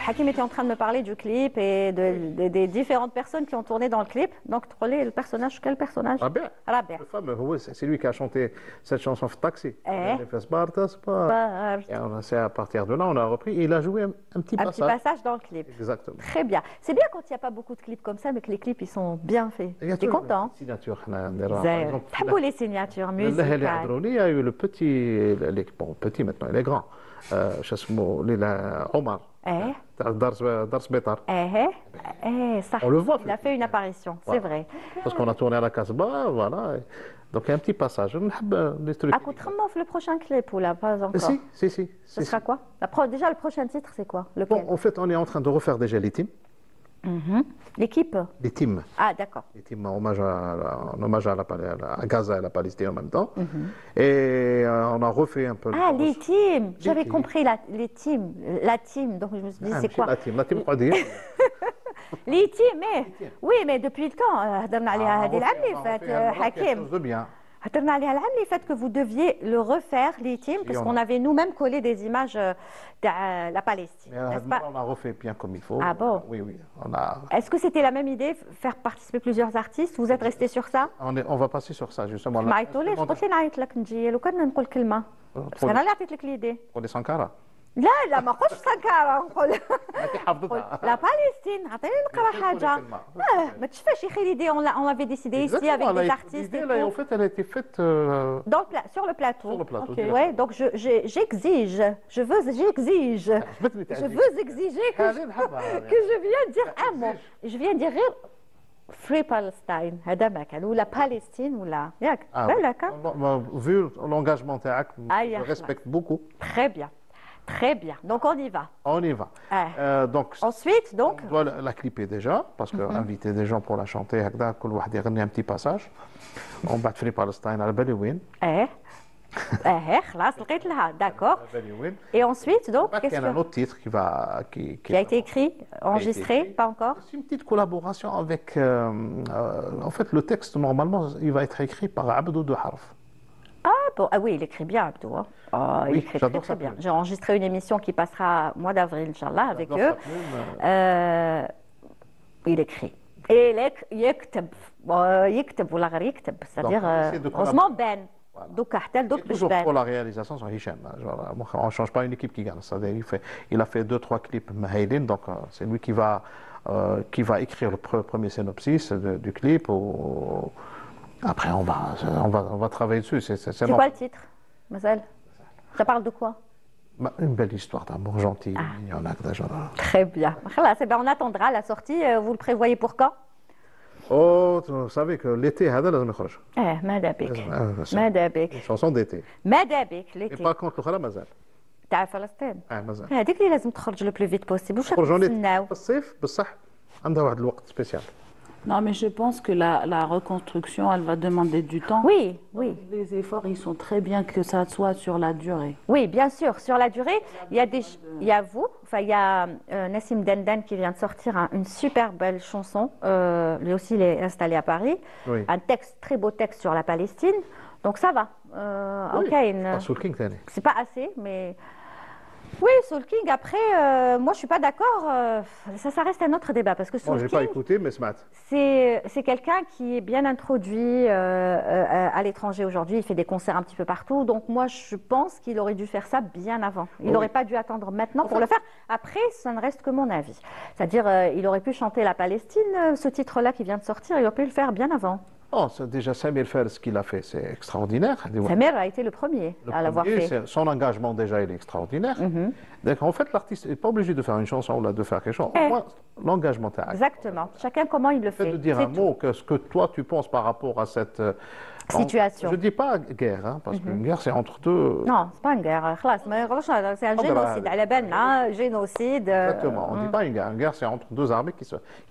Hakim était en train de me parler du clip et des différentes personnes qui ont tourné dans le clip. Donc, le personnage, quel personnage? Rabia. Rabia. Le fameux, c'est lui qui a chanté cette chanson de taxi. Eh. Il a fait Sparta, Sparta. Et c'est à partir de là, on a repris. Et il a joué un petit Un passage. petit passage dans le clip. Exactement. Très bien. C'est bien quand il n'y a pas beaucoup de clips comme ça, mais que les clips, ils sont bien faits. T'es content? Signature. T'as les signatures Il musicales. y a eu le petit, bon, petit maintenant, il est grand. Omar. Dars Betar. Ça. On le voit. Il a fait une apparition, c'est vrai. Parce qu'on a tourné à la Casbah, voilà. Donc il y a un petit passage. Les trucs. À contrairement le prochain clip ou là, pas encore. Si. Ce sera quoi? Déjà, le prochain titre, c'est quoi? Bon, en fait, on est en train de refaire déjà les teams. L'équipe? Les teams. Ah, d'accord. Les teams en hommage à Gaza et à la Palestine en même temps. Et on a refait un peu. Ah, les teams. J'avais compris les teams. La team. Donc je me suis dit, c'est quoi? La team, quoi dire? Les teams, mais oui, mais depuis le temps, هضرنا عليها هذه العام اللي فات حكيم. de bien. هضرنا عليها العام اللي فات que vous deviez le refaire les teams parce qu'on avait nous-mêmes collé des images de la Palestine, n'est-ce pas? On a refait bien comme il faut. Ah bon? Oui, oui. On a. Est-ce que c'était la même idée, faire participer plusieurs artistes? Vous êtes resté sur ça? On va passer sur ça justement. ما عيطوليش قلت لي نعيط لك نجي لو كان نقول كلمه بس انا اللي عطيت لك ليدي. Pour les Sankara. لا ما قلتش سنكاره نقول انت حافظتها. لا باليستين عطيني نقرا حاجه. ما تشفاش يا اخي ليدي on l'avait décidé ici avec des artistes et L'idée, en tout. fait, elle a été faite. Sur le plateau. Sur le plateau, Ok, directement. ouais, donc j'exige, j'exige, je veux exiger que je viens dire un mot. Je viens dire Free Palestine, هذا ما كان ولا Palestine ولا ياك بالك. Vu l'engagement تاعك, يا je respecte beaucoup. Très bien, très bien. Donc on y va. On y va. Donc, Ensuite, donc. on doit la clipper déjà, parce que inviter des gens pour la chanter, هكذا كل واحد يغني un petit passage. On bat Free Palestine على بالي وين. خلاص لقيت لها, d'accord. على بالي وين. Et ensuite, donc, Il y a un autre titre qui a été écrit, enregistré, pas encore. C'est une petite collaboration avec. En fait, le texte, normalement, il va être écrit par Abdou de Harf. Ah bon, ah oui, il écrit bien, Abdou. Hein. Il Oui, écrit j'adore très sa bien. plume. J'ai enregistré une émission qui passera au mois d'avril, Inch'Allah, avec J'adore eux. sa plume. Il écrit. Et يكتب يكتب ولا غير يكتب, c'est-à-dire essaie de heureusement Ben. دوكا حتى لدوك Et باش toujours بان. pour la réalisation, c'est Hicham. On ne change pas une équipe qui gagne. C'est-à-dire, il a fait 2-3 clips Mahaylin, donc c'est lui qui va écrire le premier synopsis du clip. Après, on va travailler dessus. C'est quoi le titre, Mazel? Ça parle de quoi? Une belle histoire d'amour gentil. Il y en a que déjà. Très bien. خلاص, on attendra la sortie. Vous le prévoyez pour quand? Oh, vous savez que l'été, هذا لازم يخرج. ماذا بك ماذا بك Une chanson d'été. ماذا بك Et l'été par contre, الأخرى مازال. تاع فلسطين مازال. هذيك اللي لازم تخرج لو بلو فيت بوسيبل. واش خرجوا نتسناو؟ في الصيف بصح عندها واحد الوقت سبيسيال. Non, mais je pense que la reconstruction, elle va demander du temps. Oui, oui. Les efforts, ils sont très bien que ça soit sur la durée. Oui, bien sûr. Sur la durée, il y a vous, enfin il y a Nassim Dendan qui vient de sortir une super belle chanson. Lui aussi, il est installé à Paris. Oui. Un texte, très beau texte sur la Palestine. Donc ça va. Ok, Soul King ثاني. c'est pas assez, mais oui, Soul King. Après, moi je suis pas d'accord. Ça reste un autre débat parce que Moi, Soul j'ai pas King, écouté, mais سمعت. c'est quelqu'un qui est bien introduit à l'étranger aujourd'hui. Il fait des concerts un petit peu partout. Donc moi, je pense qu'il aurait dû faire ça bien avant. Il n'aurait pas dû attendre maintenant pour le faire. Après, ça ne reste que mon avis. C'est-à-dire, il aurait pu chanter la Palestine, ce titre-là qui vient de sortir, il aurait pu le faire bien avant. Oh, déjà Samir Fer, ce qu'il a fait, c'est extraordinaire. Samir a été le premier à l'avoir fait. Son engagement déjà, il est extraordinaire. Donc en fait, l'artiste n'est pas obligé de faire une chanson ou de faire quelque chose. Au moins, l'engagement est Exactement. Chacun comment il le fait. De dire un mot, ce que toi tu penses par rapport à cette situation. Je ne dis pas guerre, hein, parce qu'une guerre c'est entre deux. Non, c'est pas une guerre. C'est un génocide. À la Benna, génocide. Exactement. On ne dit pas une guerre. Une guerre, c'est entre deux armées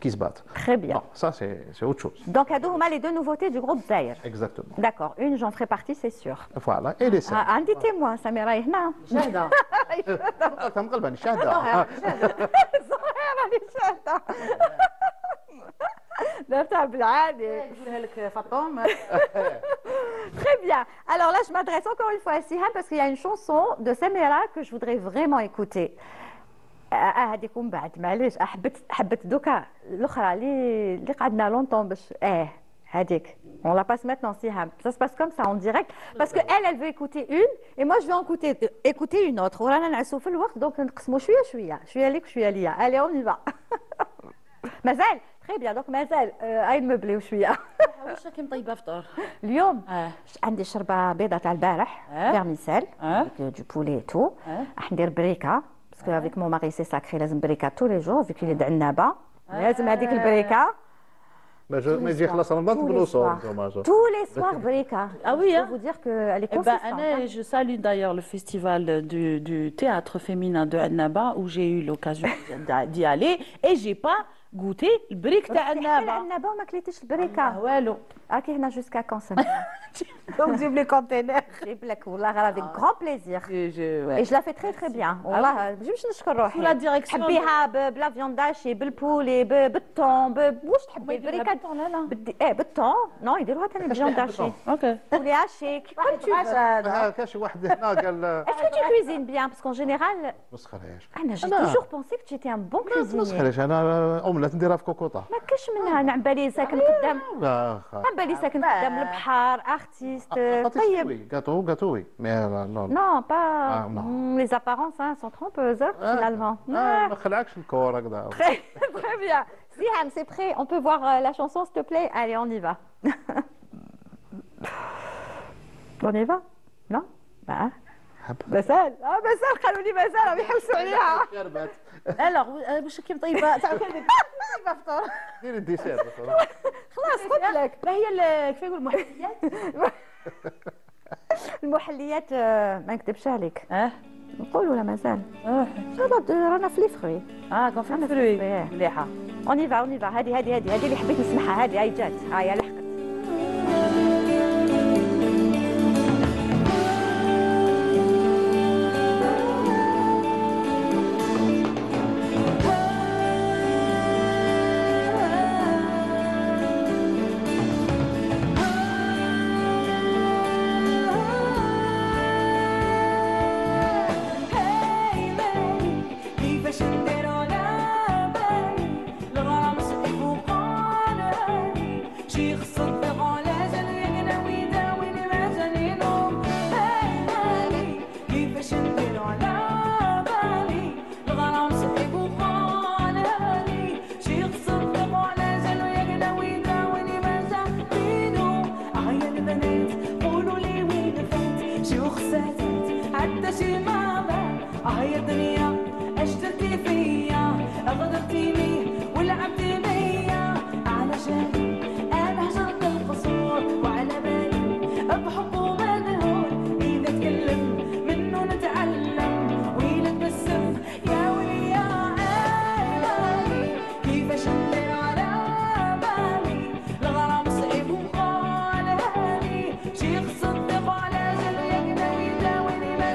qui se battent. Très bien. Non, ça c'est autre chose. Donc à Douma, les deux nouveautés du groupe Zahir. Exactement. D'accord. Une, j'en ferai partie, c'est sûr. Voilà. Et les scènes. Un des témoins, Samira هنا. Shahda. أنت مقلباني شاهدة. راني شاهدة. درتها بالعادي. Très bien. Alors là, je m'adresse encore une fois à Siham parce qu'il y a une chanson de Samira que je voudrais vraiment écouter. هذيك من بعد معليش حبت دوكا الاخرى اللي قعدنا لونطون باش هذيك. On la passe maintenant, Siham. Ça se passe comme ça, en direct. Parce qu'elle veut écouter une, et moi, je vais écouter une autre. ورانا نعسوا في الوقت, donc نقسموا شوية شوية. شوية ليك وشوية ليا. Allez, on y va. مازال. Très bien, donc مازال نمبليو شوية. واش راكي مطيبه فطور؟ اليوم عندي شربة بيضة تاع البارح, فيرميسيل, du poulet et tout. راح ندير بريكة, parce qu'avec mon mari, c'est sacré, لازم بريكة tous les jours, vu qu'il est عنابة. لازم هذيك البريكة. ما يجي خلاص رمضان تبنوا صوم. Tous les soirs, Breka. Ah oui, Je hein? peux vous dire qu'elle est Eh ben, consistante. Anna, je salue d'ailleurs le festival du théâtre féminin de Annaba où j'ai eu l'occasion d'y aller et j'ai pas goûté le brick de Annaba. Annaba, ما كليتيش البريكة. والو. راكي هنا jusqu'à quand ça? Donc j'ai les containers. جيب لك والله غير avec grand plaisir. Ouais. Et je la fais très très bien. والله ما نجمش نشكر روحي. Sous la direction تحبيها بلا فيوند داشي بالبولي بالثون واش تحبي البريكات بالثون نو يديروها ثاني بفيوند داشي Ok. بولي هاشي comme tu veux. كان شي واحد هنا قال Est-ce que tu cuisines bien parce qu'en général مسخريش j'ai أنا- toujours pensé que tu étais un bon cuisinier. مسخريش انا اومليت نديرها في كوكوطه ما كاش منها نعم بالي ساكن قدام لا نعم بالي ساكن قدام البحر ارتيست طيب. gâteau oui mais non Non, pas. Ah, non. Les apparences sont trompeuses, finalement. ما خلعكش الكور هكذا Très, très bien. Siham, c'est prêt. On peut voir la chanson, s'il te plaît? Allez, on y va. On y va? Non? Bah. بسال بسال قالوا لي بسال عم يحوسوا عليها. شربت Alors, واش كيف طيبه تعرف كيف طيبه فطور. ديري الديسير خلاص قلت لك ما هي كيف يقول المحليات؟ المحليات ما نكذبش عليك اه نقولوا لا مازال اه رانا في لي فروي. كون في أنا الفروي في- مليحه. اون يفا اون يفا هذه اللي حبيت نسمعها هذه هاي جات هاي لحقت. كيفاش ندير على بالي الغرام صعيب وقالالي شي خصك على جالي ناوي داويني ما جاني نوم بالي كيفاش ندير على بالي الغرام صعيب وقالالي شي خصك على جالي ناوي داويني ما جاني نوم عيا البنات قولوا لي وين فات شي وخسات حتى شي ماما يا دنيا اشترتي فيا غدرتيني ولعبتي بيا علشان انا هجرت القصور وعلى بالي بحبه مذهول اذا تكلم منه نتعلم وإذا تبسم يا ولي يا عالي كيفاش ندير على بالي الغرام صعيب وقالالي شي خصك على جلو يقدر يداويني ما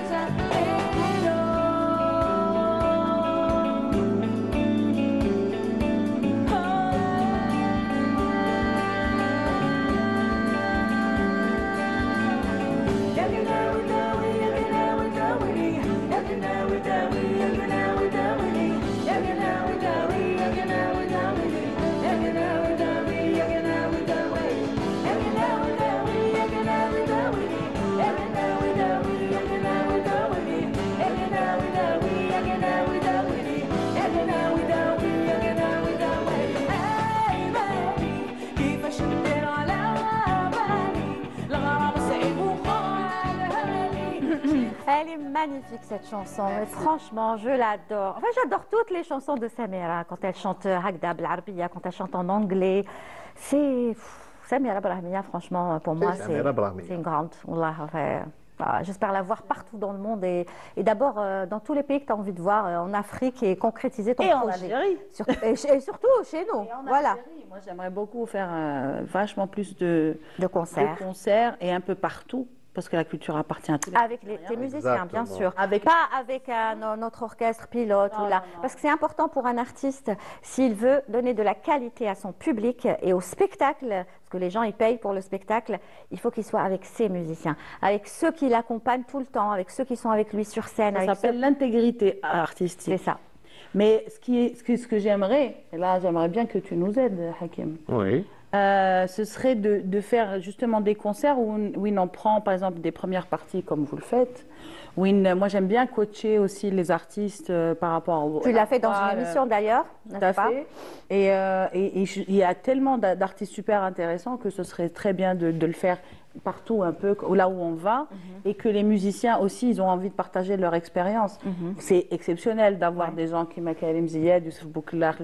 كيفاش ندير على بالي الغرام صعيب وقالالي. Elle est magnifique cette chanson, mais franchement, je l'adore. Enfin, j'adore toutes les chansons de Samira quand elle chante Hagda Blarbiya, quand elle chante en anglais. C'est Samira Brahmiya, franchement, pour moi, Samira Brahmiya. c'est une grande. Wallah, enfin, j'espère la voir partout dans le monde et d'abord dans tous les pays que tu as envie de voir en Afrique et concrétiser ton Et en projet. Algérie. Et surtout chez nous. Et en Voilà. Algérie, moi j'aimerais beaucoup faire vachement plus de Concert. concerts et un peu partout parce que la culture appartient à tous les Avec tes musiciens, bien Exactement. sûr. Avec- Pas avec notre orchestre pilote ou là. non. Parce que c'est important pour un artiste, s'il veut donner de la qualité à son public et au spectacle, parce que les gens ils payent pour le spectacle, il faut qu'il soit avec ses musiciens, avec ceux qui l'accompagnent tout le temps, avec ceux qui sont avec lui sur scène. Ça avec s'appelle ceux- l'intégrité artistique. C'est ça. Mais ce que j'aimerais, et là j'aimerais bien que tu nous aides, Hakim, oui ce serait de faire justement des concerts où on prend par exemple des premières parties comme vous le faites. Moi j'aime bien coacher aussi les artistes par rapport au. Tu l'as fait dans une émission d'ailleurs, Tout à n'est-ce pas? fait. Et il y a tellement d'artistes super intéressants que ce serait très bien de le faire partout un peu là où on va et que les musiciens aussi ils ont envie de partager leur expérience. C'est exceptionnel d'avoir des gens qui Karim Ziyad, Youssef Bouklar,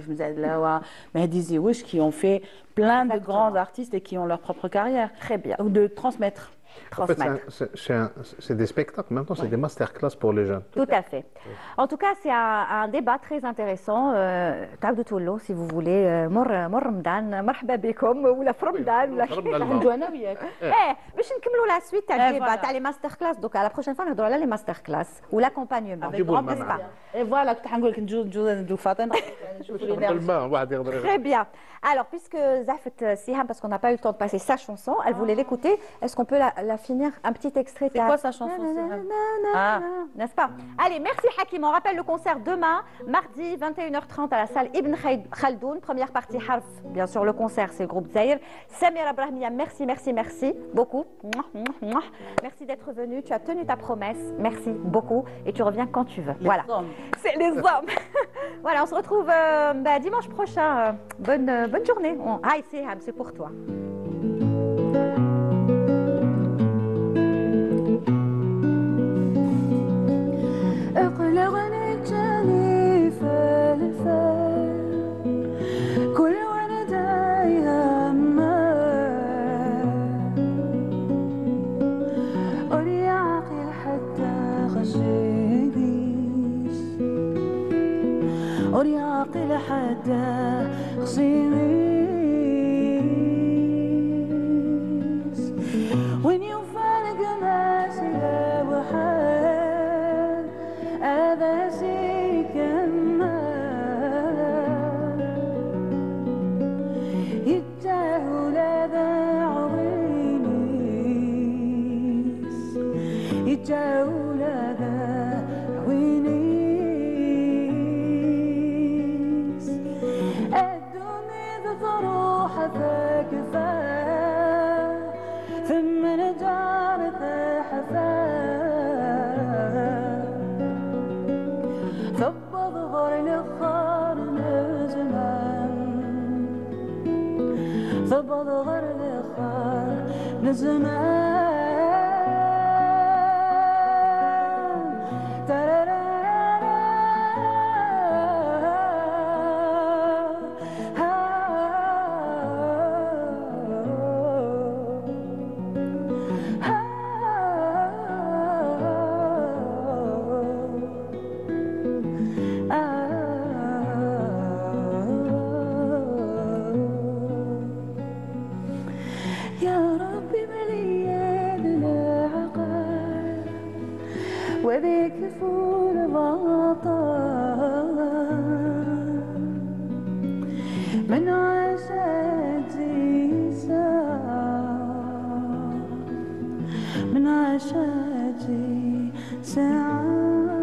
Mehdi Ziouch qui ont fait plein de Exactement. grands artistes et qui ont leur propre carrière. Très bien. Donc de transmettre. En fait, transmettre. c'est des spectacles, en même temps, c'est des masterclass pour les jeunes. Tout à fait. En tout cas, c'est un débat très intéressant. تعاودوا تولوا si vous voulez مر رمضان مرحبا بكم ولا في رمضان ولا ندوي انا وياك. باش نكملوا لا سويت تاع الديبا voilà. تاع لي ماستر كلاس دوكا لا بروشين فوا نهضروا على لي ماستر كلاس ولاكومبانيومون. Avec grand plaisir. Et voilà, كنت حنقول لك نجو فاطمه نشوفوا لي الماء واحد يقدر Très bien. Alors, puisque Zafet Siham, parce qu'on n'a pas eu le temps de passer sa chanson, elle voulait l'écouter, est-ce qu'on peut la finir un petit extrait? C'est quoi sa chanson, Siham? Ah. N'est-ce pas? Allez, merci Hakim. On rappelle le concert demain, mardi 21h30 à la salle Ibn Khaldoun. Première partie Harf, bien sûr, le concert, c'est le groupe Zahir. Samira Brahmia, merci, merci, merci beaucoup. Merci d'être venu. Tu as tenu ta promesse. Merci beaucoup. Et tu reviens quand tu veux. Voilà. C'est les hommes. Voilà, on se retrouve dimanche prochain. Bonne journée. Aïe, Siham, c'est pour toi. اقلغني الجاني فالفال كل وندايها ما أري عقل حتى غشيبيس أري عقل حتى غشيبيس وين يفارق ناسي وحال هذا سيكمل يتجاهل هذا عوينيس يتجاهل هذا عوينيس الدنيا تروح فكفاه ثم نجار حفاه ثبض ظهر الخار نزمان ثبض ظهر الخار نزمان يا ربي ملياننا عقل وذيك فول بطل من عشاجي ساعة من عشاجي ساعة